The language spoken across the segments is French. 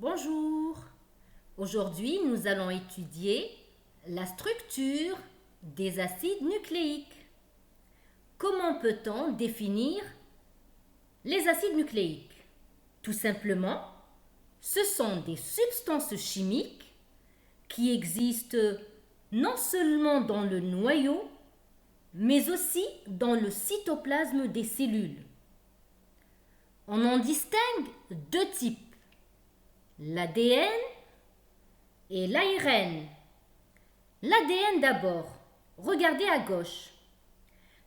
Bonjour. Aujourd'hui, nous allons étudier la structure des acides nucléiques. Comment peut-on définir les acides nucléiques? Tout simplement, ce sont des substances chimiques qui existent non seulement dans le noyau, mais aussi dans le cytoplasme des cellules. On en distingue deux types, l'ADN et l'ARN. L'ADN d'abord. Regardez à gauche.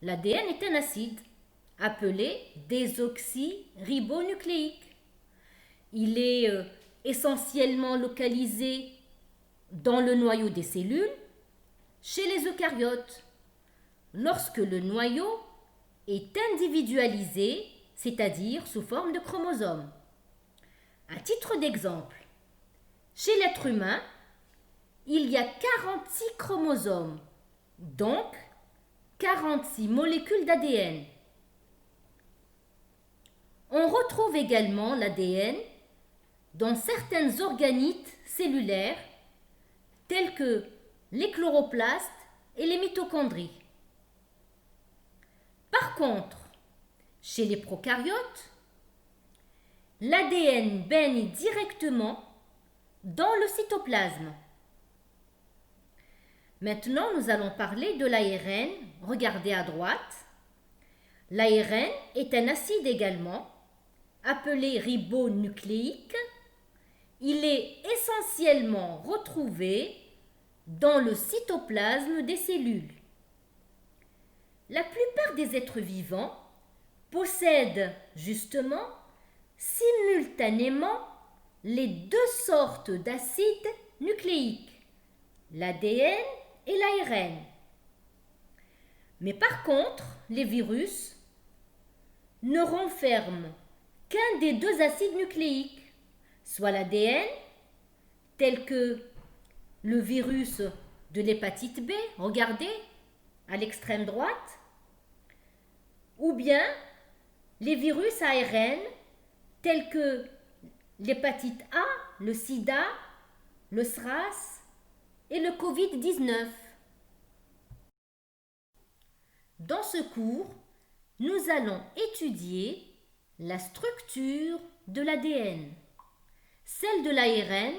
L'ADN est un acide appelé désoxyribonucléique. Il est essentiellement localisé dans le noyau des cellules chez les eucaryotes. Lorsque le noyau est individualisé, c'est-à-dire sous forme de chromosomes. À titre d'exemple, chez l'être humain, il y a 46 chromosomes, donc 46 molécules d'ADN. On retrouve également l'ADN dans certaines organites cellulaires telles que les chloroplastes et les mitochondries. Par contre, chez les prokaryotes, l'ADN baigne directement dans le cytoplasme. Maintenant, nous allons parler de l'ARN. Regardez à droite. L'ARN est un acide également, appelé ribonucléique. Il est essentiellement retrouvé dans le cytoplasme des cellules. La plupart des êtres vivants possèdent justement simultanément les deux sortes d'acides nucléiques, l'ADN et l'ARN. Mais par contre, les virus ne renferment qu'un des deux acides nucléiques, soit l'ADN, tel que le virus de l'hépatite B, regardez à l'extrême droite, ou bien les virus ARN tels que l'hépatite A, le sida, le SRAS et le Covid-19. Dans ce cours, nous allons étudier la structure de l'ADN. Celle de l'ARN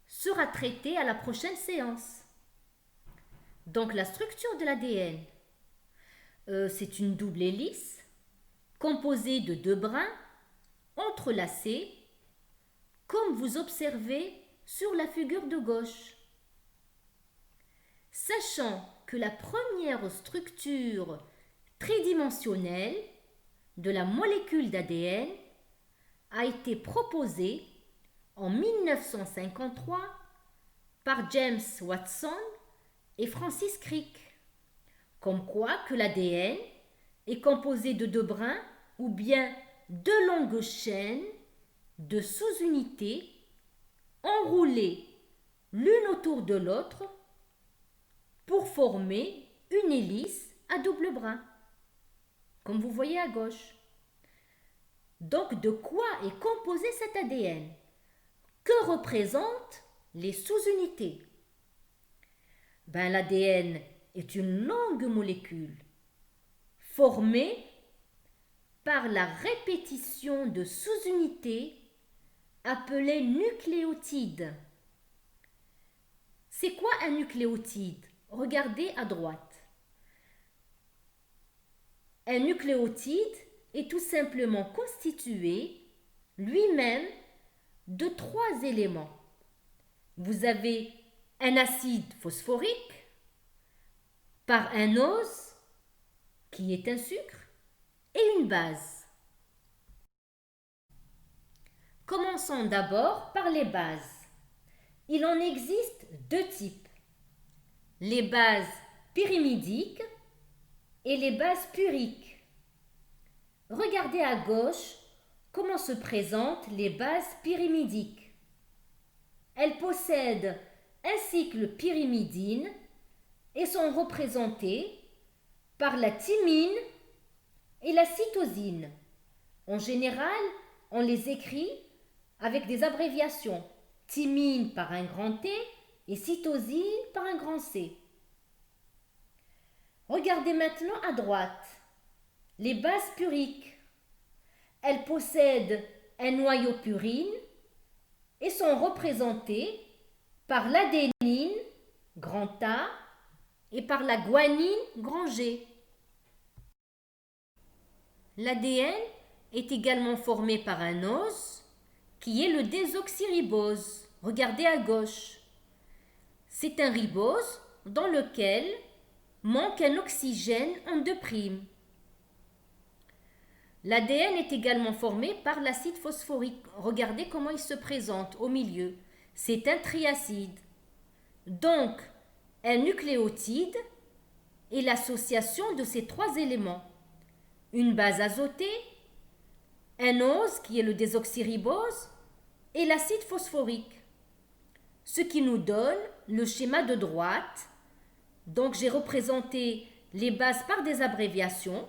sera traitée à la prochaine séance. Donc la structure de l'ADN, c'est une double hélice composée de deux brins entrelacés, comme vous observez sur la figure de gauche. Sachant que la première structure tridimensionnelle de la molécule d'ADN a été proposée en 1953 par James Watson et Francis Crick, comme quoi que l'ADN est composé de deux brins ou bien deux longues chaînes de sous-unités enroulées l'une autour de l'autre pour former une hélice à double brin, comme vous voyez à gauche. Donc, de quoi est composé cet ADN? Que représentent les sous-unités? L'ADN est une longue molécule formée par la répétition de sous-unités appelées nucléotides. C'est quoi un nucléotide? Regardez à droite. Un nucléotide est tout simplement constitué lui-même de trois éléments. Vous avez un acide phosphorique par un ose qui est un sucre et une base. Commençons d'abord par les bases. Il en existe deux types, les bases pyrimidiques et les bases puriques. Regardez à gauche comment se présentent les bases pyrimidiques. Elles possèdent un cycle pyrimidine et sont représentées par la thymine et la cytosine. En général, on les écrit avec des abréviations. Thymine par un grand T et cytosine par un grand C. Regardez maintenant à droite les bases puriques. Elles possèdent un noyau purine et sont représentées par l'adénine, grand A, et par la guanine, grand G. L'ADN est également formé par un os qui est le désoxyribose. Regardez à gauche. C'est un ribose dans lequel manque un oxygène en 2'. L'ADN est également formé par l'acide phosphorique. Regardez comment il se présente au milieu. C'est un triacide. Donc, un nucléotide est l'association de ces 3 éléments. Une base azotée, un os qui est le désoxyribose et l'acide phosphorique. Ce qui nous donne le schéma de droite. Donc, j'ai représenté les bases par des abréviations.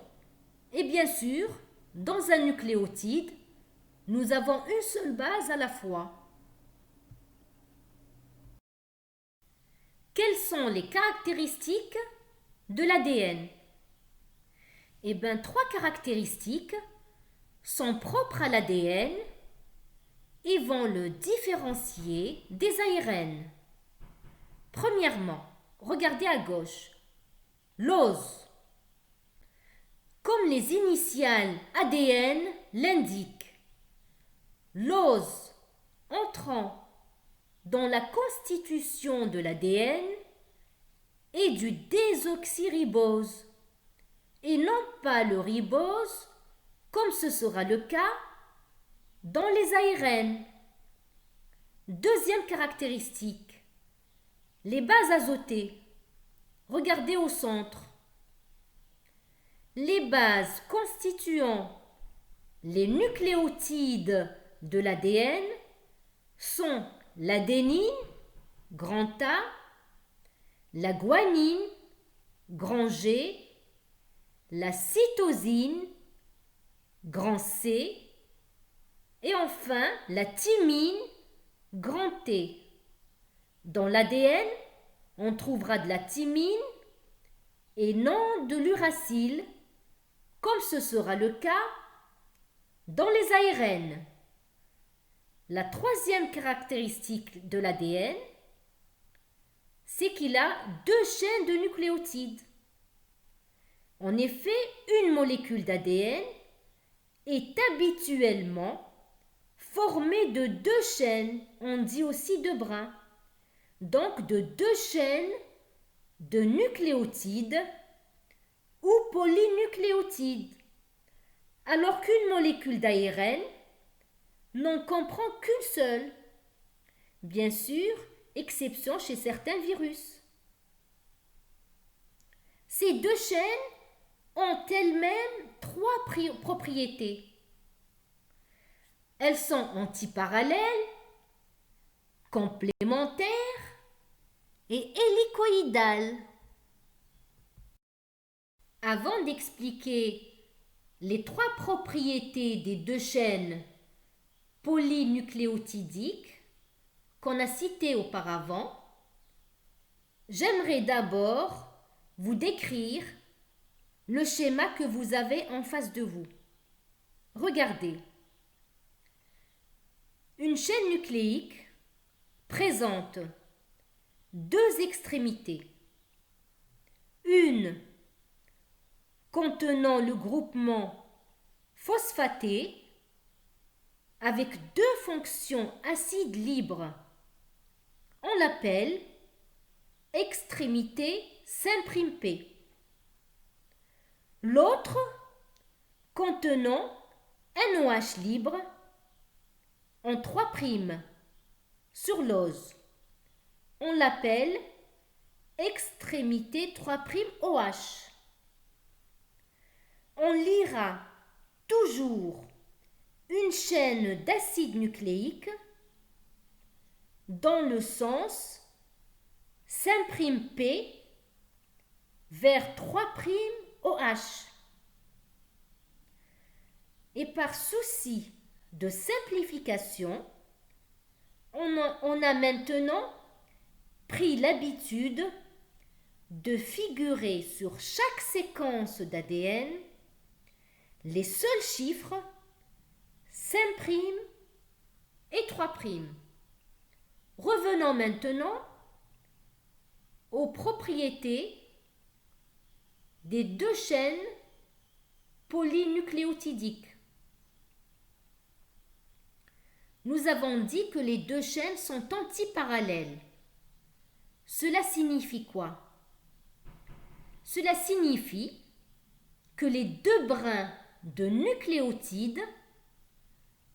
Et bien sûr, dans un nucléotide, nous avons une seule base à la fois. Quelles sont les caractéristiques de l'ADN? Eh bien, 3 caractéristiques sont propres à l'ADN et vont le différencier des ARN. Premièrement, regardez à gauche, l'ose. Comme les initiales ADN l'indiquent, l'ose entrant dans la constitution de l'ADN est du désoxyribose et non pas le ribose comme ce sera le cas dans les ARN. Deuxième caractéristique, les bases azotées. Regardez au centre. Les bases constituant les nucléotides de l'ADN sont l'adénine, grand A, la guanine, grand G, la cytosine, grand C, et enfin la thymine, grand T. Dans l'ADN, on trouvera de la thymine et non de l'uracile, comme ce sera le cas dans les ARN. La troisième caractéristique de l'ADN, c'est qu'il a 2 chaînes de nucléotides. En effet, une molécule d'ADN est habituellement formée de 2 chaînes, on dit aussi 2 brins, donc de 2 chaînes de nucléotides ou polynucléotides, alors qu'une molécule d'ARN n'en comprend qu'une seule. Bien sûr, exception chez certains virus. Ces 2 chaînes ont elles-mêmes 3 propriétés. Elles sont antiparallèles, complémentaires et hélicoïdales. Avant d'expliquer les 3 propriétés des 2 chaînes polynucléotidiques qu'on a citées auparavant, j'aimerais d'abord vous décrire le schéma que vous avez en face de vous. Regardez. Une chaîne nucléique présente 2 extrémités. Une contenant le groupement phosphaté avec 2 fonctions acides libres. On l'appelle extrémité 5'P. L'autre contenant un OH libre en 3' sur l'ose. On l'appelle extrémité 3'OH. On lira toujours une chaîne d'acides nucléiques dans le sens 5'P vers 3'OH. Et par souci de simplification, On a maintenant pris l'habitude de figurer sur chaque séquence d'ADN les seuls chiffres 5' et 3'. Revenons maintenant aux propriétés des deux chaînes polynucléotidiques. Nous avons dit que les deux chaînes sont antiparallèles. Cela signifie quoi? Cela signifie que les deux brins de nucléotides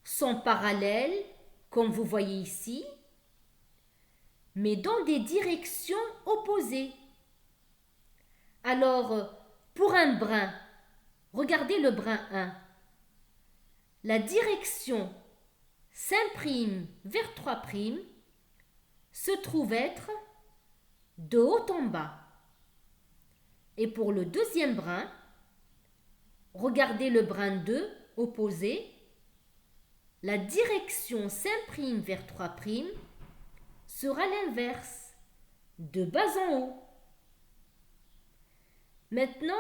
sont parallèles, comme vous voyez ici, mais dans des directions opposées. Alors, pour un brin, regardez le brin 1. La direction 5' vers 3' se trouve être de haut en bas. Et pour le deuxième brin, regardez le brin 2 opposé, la direction 5' vers 3' sera l'inverse, de bas en haut. Maintenant,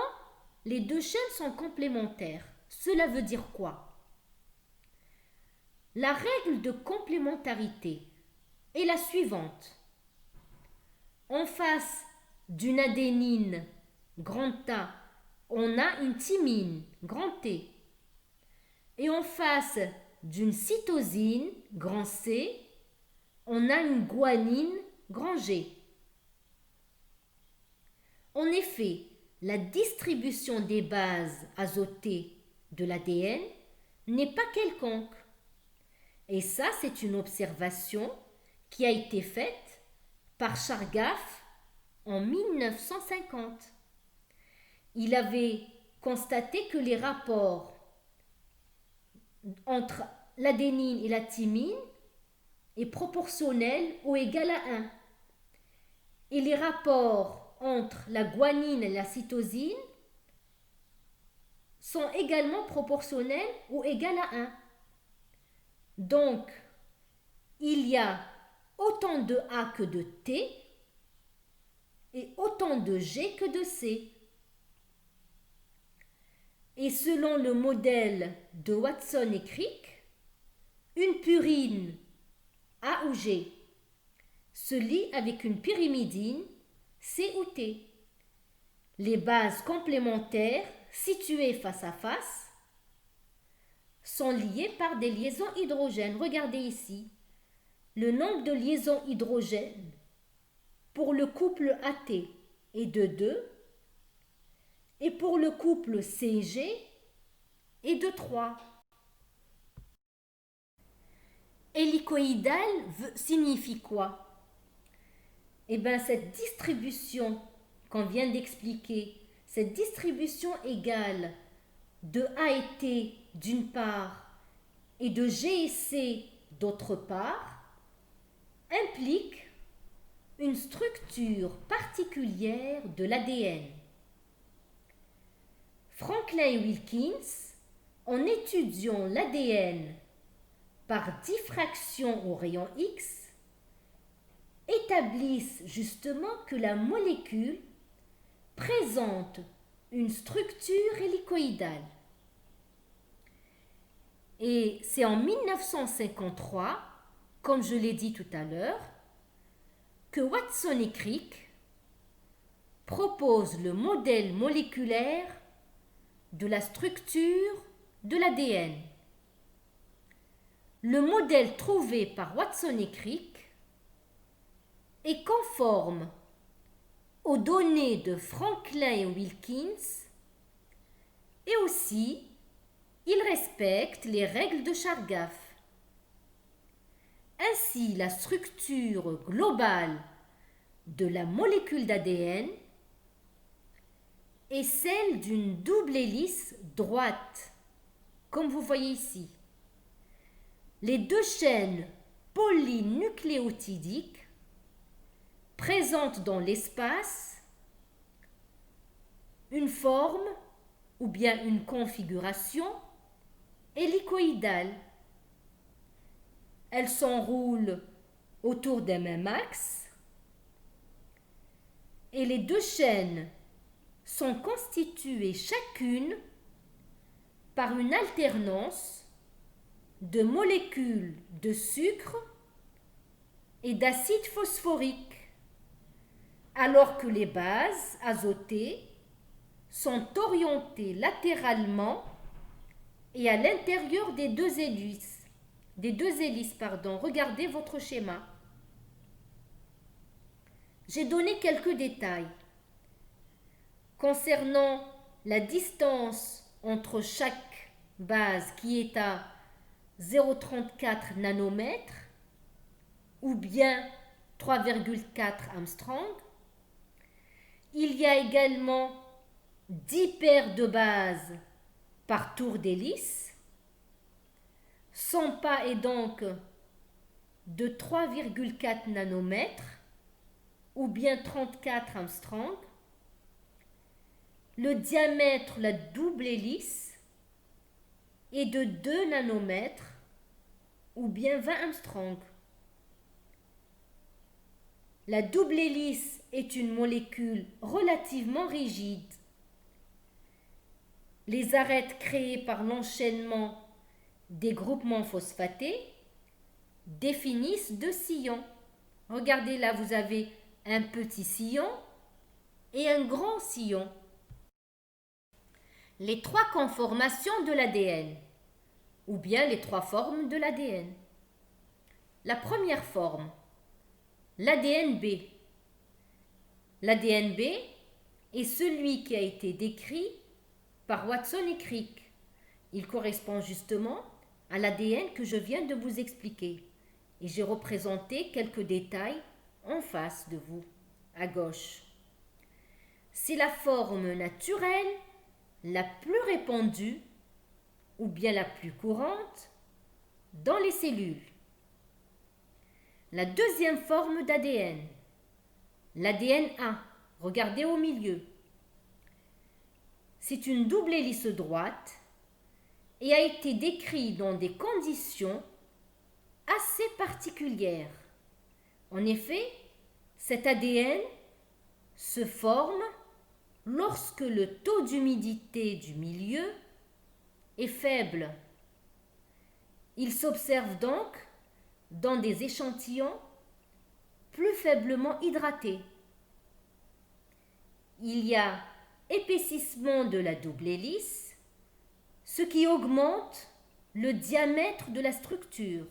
les deux chaînes sont complémentaires. Cela veut dire quoi? La règle de complémentarité est la suivante. En face d'une adénine, grand A, on a une thymine, grand T. Et en face d'une cytosine, grand C, on a une guanine, grand G. En effet, la distribution des bases azotées de l'ADN n'est pas quelconque. Et ça, c'est une observation qui a été faite par Chargaff en 1950. Il avait constaté que les rapports entre l'adénine et la thymine est proportionnel ou égal à 1. Et les rapports entre la guanine et la cytosine sont également proportionnels ou égal à 1. Donc, il y a autant de A que de T et autant de G que de C. Et selon le modèle de Watson et Crick, une purine A ou G se lie avec une pyrimidine C ou T. Les bases complémentaires situées face à face sont liées par des liaisons hydrogènes. Regardez ici. Le nombre de liaisons hydrogènes pour le couple AT est de 2 et pour le couple CG est de 3. Hélicoïdal signifie quoi? Eh bien, cette distribution qu'on vient d'expliquer, cette distribution égale de A et T d'une part et de G et C d'autre part, implique une structure particulière de l'ADN. Franklin et Wilkins, en étudiant l'ADN par diffraction au rayon X, établissent justement que la molécule présente une structure hélicoïdale. Et c'est en 1953, comme je l'ai dit tout à l'heure, que Watson et Crick proposent le modèle moléculaire de la structure de l'ADN. Le modèle trouvé par Watson et Crick est conforme aux données de Franklin et Wilkins et aussi il respecte les règles de Chargaff. Ainsi, la structure globale de la molécule d'ADN est celle d'une double hélice droite, comme vous voyez ici. Les deux chaînes polynucléotidiques présentent dans l'espace une forme ou bien une configuration hélicoïdale. Elles s'enroulent autour d'un même axe et les deux chaînes sont constituées chacune par une alternance de molécules de sucre et d'acide phosphorique, alors que les bases azotées sont orientées latéralement et à l'intérieur des deux hélices. Regardez votre schéma. J'ai donné quelques détails. Concernant la distance entre chaque base qui est à 0,34 nanomètres ou bien 3,4 Armstrong, il y a également 10 paires de bases par tour d'hélice. Son pas est donc de 3,4 nanomètres ou bien 34 Armstrong. Le diamètre, la double hélice, est de 2 nanomètres ou bien 20 Armstrong. La double hélice est une molécule relativement rigide. Les arêtes créées par l'enchaînement des groupements phosphatés définissent deux sillons. Regardez là, vous avez un petit sillon et un grand sillon. Les trois conformations de l'ADN, ou bien les trois formes de l'ADN. La première forme, l'ADN-B. L'ADN-B est celui qui a été décrit par Watson et Crick. Il correspond justement à l'ADN que je viens de vous expliquer. Et j'ai représenté quelques détails en face de vous, à gauche. C'est la forme naturelle, la plus répandue, ou bien la plus courante, dans les cellules. La deuxième forme d'ADN, l'ADN A, regardez au milieu. C'est une double hélice droite et a été décrit dans des conditions assez particulières. En effet, cet ADN se forme lorsque le taux d'humidité du milieu est faible. Il s'observe donc dans des échantillons plus faiblement hydratés. Il y a épaississement de la double hélice, ce qui augmente le diamètre de la structure,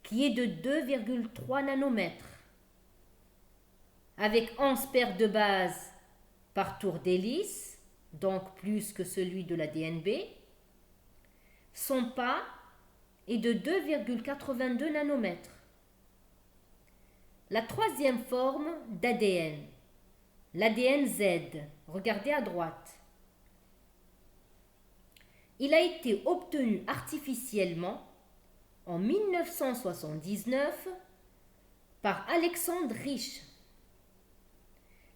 qui est de 2,3 nanomètres. Avec 11 paires de bases par tour d'hélice, donc plus que celui de l'ADN-B, son pas est de 2,82 nanomètres. La troisième forme d'ADN, l'ADN Z, regardez à droite. Il a été obtenu artificiellement en 1979 par Alexandre Risch.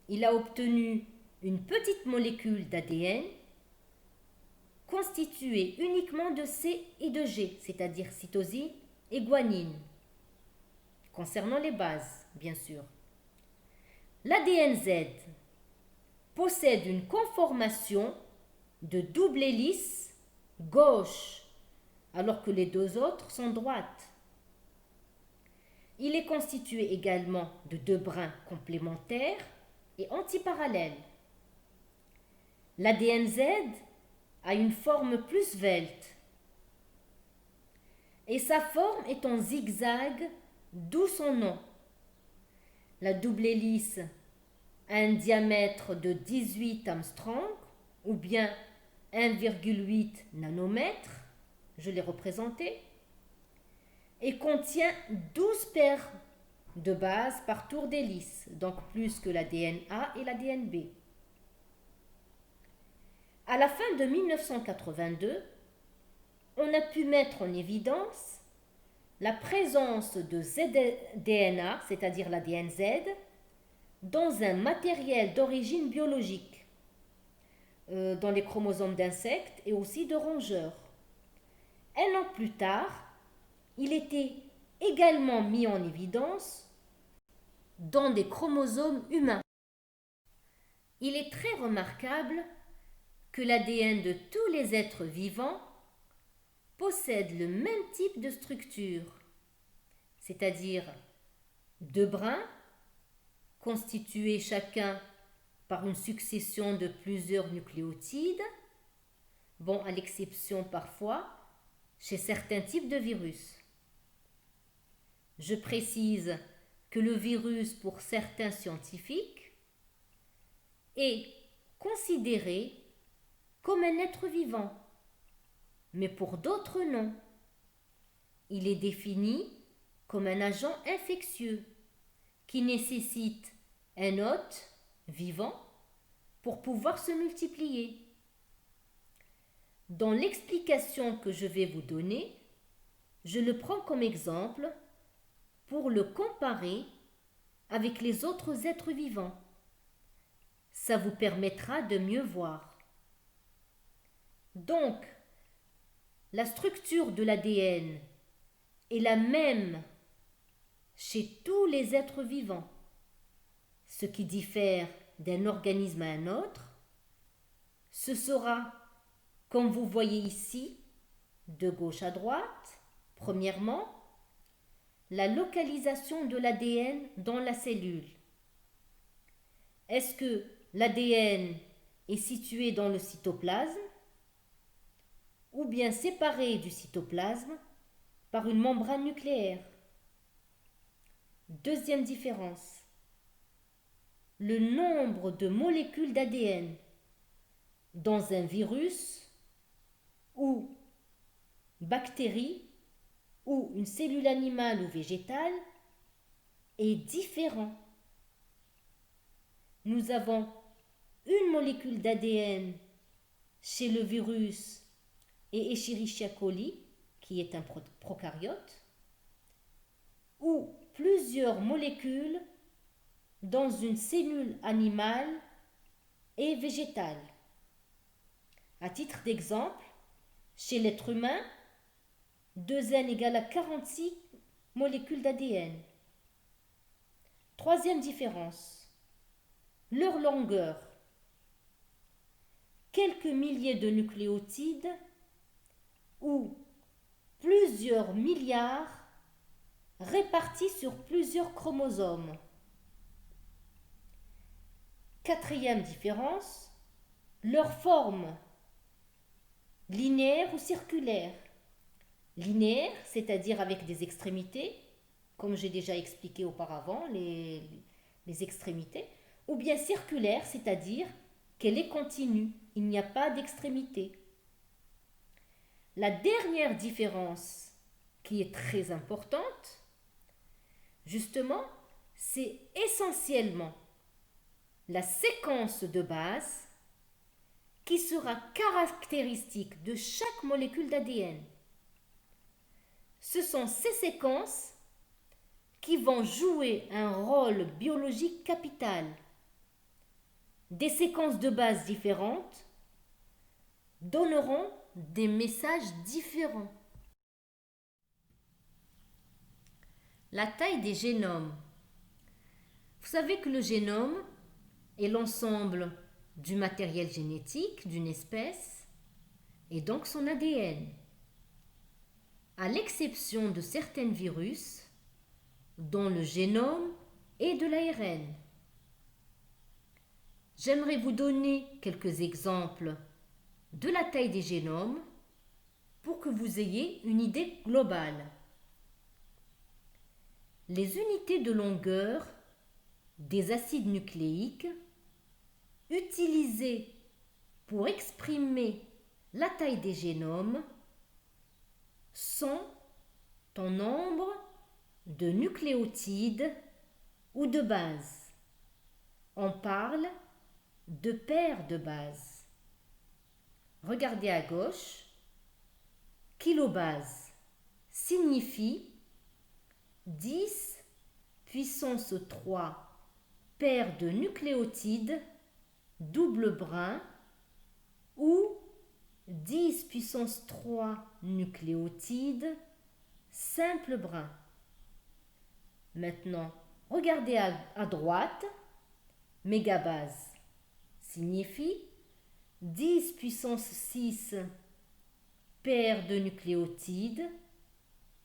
Il a obtenu une petite molécule d'ADN constituée uniquement de C et de G, c'est-à-dire cytosine et guanine, concernant les bases, bien sûr. L'ADN Z possède une conformation de double hélice gauche, alors que les deux autres sont droites. Il est constitué également de deux brins complémentaires et antiparallèles. L'ADN Z a une forme plus svelte et sa forme est en zigzag, d'où son nom. La double hélice a un diamètre de 18 Armstrong ou bien 1,8 nanomètres, je l'ai représenté, et contient 12 paires de bases par tour d'hélice, donc plus que l'ADN A et l'ADN B. À la fin de 1982, on a pu mettre en évidence la présence de zDNA, c'est-à-dire l'ADN Z, dans un matériel d'origine biologique, dans les chromosomes d'insectes et aussi de rongeurs. Un an plus tard, il était également mis en évidence dans des chromosomes humains. Il est très remarquable que l'ADN de tous les êtres vivants possède le même type de structure, c'est-à-dire deux brins constitués chacun par une succession de plusieurs nucléotides, à l'exception parfois chez certains types de virus. Je précise que le virus, pour certains scientifiques, est considéré comme un être vivant, mais pour d'autres non. Il est défini comme un agent infectieux qui nécessite un hôte vivant pour pouvoir se multiplier. Dans l'explication que je vais vous donner, je le prends comme exemple pour le comparer avec les autres êtres vivants. Ça vous permettra de mieux voir. Donc, la structure de l'ADN est la même chez tous les êtres vivants. Ce qui diffère d'un organisme à un autre, ce sera, comme vous voyez ici, de gauche à droite, premièrement, la localisation de l'ADN dans la cellule. Est-ce que l'ADN est situé dans le cytoplasme ou bien séparé du cytoplasme par une membrane nucléaire? Deuxième différence, le nombre de molécules d'ADN dans un virus ou bactérie ou une cellule animale ou végétale est différent. Nous avons une molécule d'ADN chez le virus et Escherichia coli, qui est un prokaryote, ou plusieurs molécules dans une cellule animale et végétale. À titre d'exemple, chez l'être humain, 2N égale à 46 molécules d'ADN. Troisième différence, leur longueur. Quelques milliers de nucléotides ou plusieurs milliards répartis sur plusieurs chromosomes. Quatrième différence, leur forme, linéaire ou circulaire. Linéaire, c'est-à-dire avec des extrémités, comme j'ai déjà expliqué auparavant, les extrémités, ou bien circulaire, c'est-à-dire qu'elle est continue, il n'y a pas d'extrémité. La dernière différence, qui est très importante, justement, c'est essentiellement la séquence de base qui sera caractéristique de chaque molécule d'ADN. Ce sont ces séquences qui vont jouer un rôle biologique capital. Des séquences de base différentes donneront des messages différents. La taille des génomes. Vous savez que le génome est l'ensemble du matériel génétique d'une espèce et donc son ADN. À l'exception de certains virus, dont le génome et de l'ARN. J'aimerais vous donner quelques exemples de la taille des génomes pour que vous ayez une idée globale. Les unités de longueur des acides nucléiques utilisées pour exprimer la taille des génomes sont en nombre de nucléotides ou de bases. On parle de paires de bases. Regardez à gauche, kilobase signifie 10 puissance 3 paires de nucléotides double brin ou 10 puissance 3 nucléotides simple brin. Maintenant, regardez à droite. Mégabase signifie 10 puissance 6 paires de nucléotides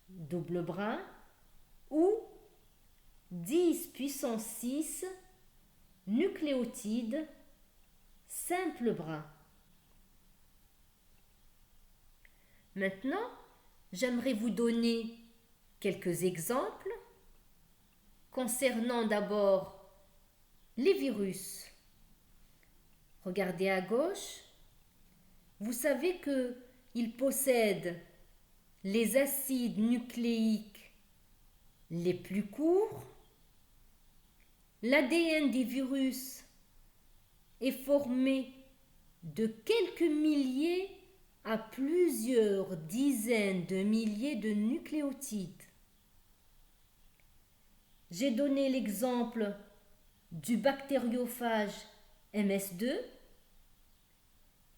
double brin ou 10 puissance 6 nucléotides simple brin. Maintenant, j'aimerais vous donner quelques exemples concernant d'abord les virus. Regardez à gauche. Vous savez qu'ils possèdent les acides nucléiques les plus courts. L'ADN des virus est formé de quelques milliers à plusieurs dizaines de milliers de nucléotides. J'ai donné l'exemple du bactériophage MS2,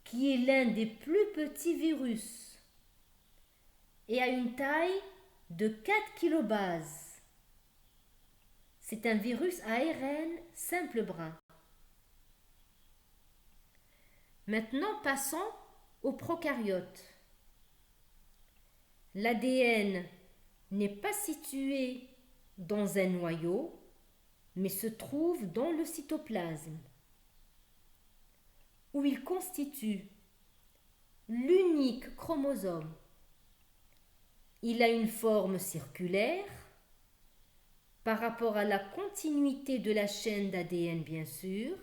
qui est l'un des plus petits virus et a une taille de 4 kilobases. C'est un virus ARN simple brin. Maintenant, passons aux prokaryotes. L'ADN n'est pas situé dans un noyau, mais se trouve dans le cytoplasme, où il constitue l'unique chromosome. Il a une forme circulaire par rapport à la continuité de la chaîne d'ADN, bien sûr,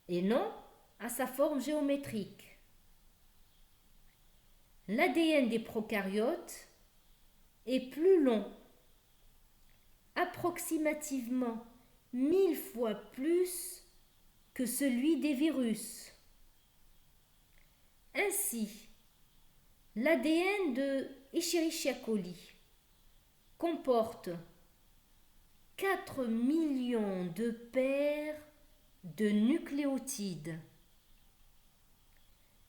et non à sa forme géométrique. L'ADN des prokaryotes est plus long, approximativement 1000 fois plus que celui des virus. Ainsi, l'ADN de Escherichia coli comporte 4 millions de paires de nucléotides.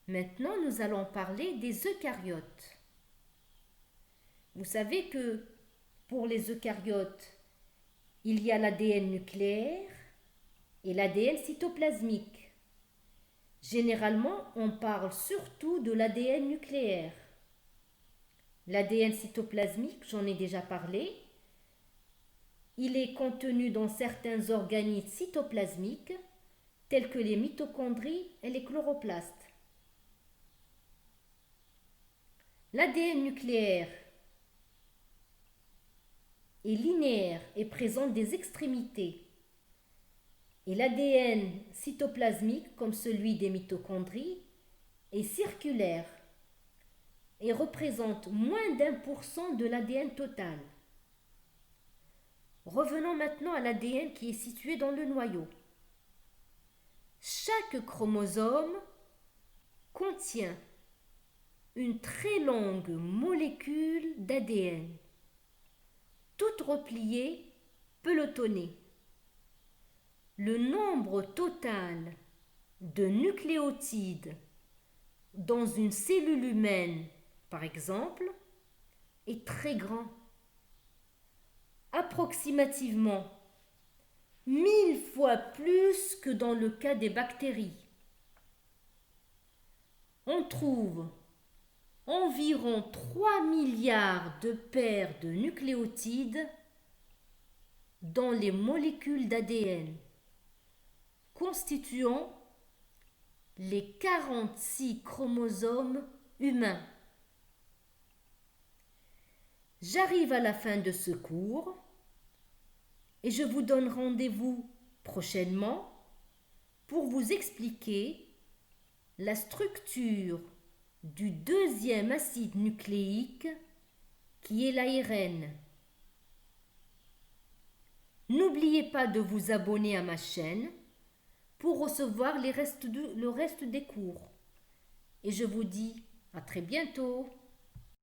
Maintenant, nous allons parler des eucaryotes. Vous savez que pour les eucaryotes, il y a l'ADN nucléaire et l'ADN cytoplasmique. Généralement, on parle surtout de l'ADN nucléaire. L'ADN cytoplasmique, j'en ai déjà parlé. Il est contenu dans certains organismes cytoplasmiques, tels que les mitochondries et les chloroplastes. L'ADN nucléaire est linéaire et présente des extrémités. Et l'ADN cytoplasmique, comme celui des mitochondries, est circulaire et représente moins d'1% de l'ADN total. Revenons maintenant à l'ADN qui est situé dans le noyau. Chaque chromosome contient une très longue molécule d'ADN, toute repliée, pelotonnée. Le nombre total de nucléotides dans une cellule humaine, par exemple, est très grand. Approximativement 1000 fois plus que dans le cas des bactéries. On trouve environ 3 milliards de paires de nucléotides dans les molécules d'ADN, constituant les 46 chromosomes humains. J'arrive à la fin de ce cours et je vous donne rendez-vous prochainement pour vous expliquer la structure du deuxième acide nucléique qui est l'ARN. N'oubliez pas de vous abonner à ma chaîne pour recevoir le reste des cours. Et je vous dis à très bientôt.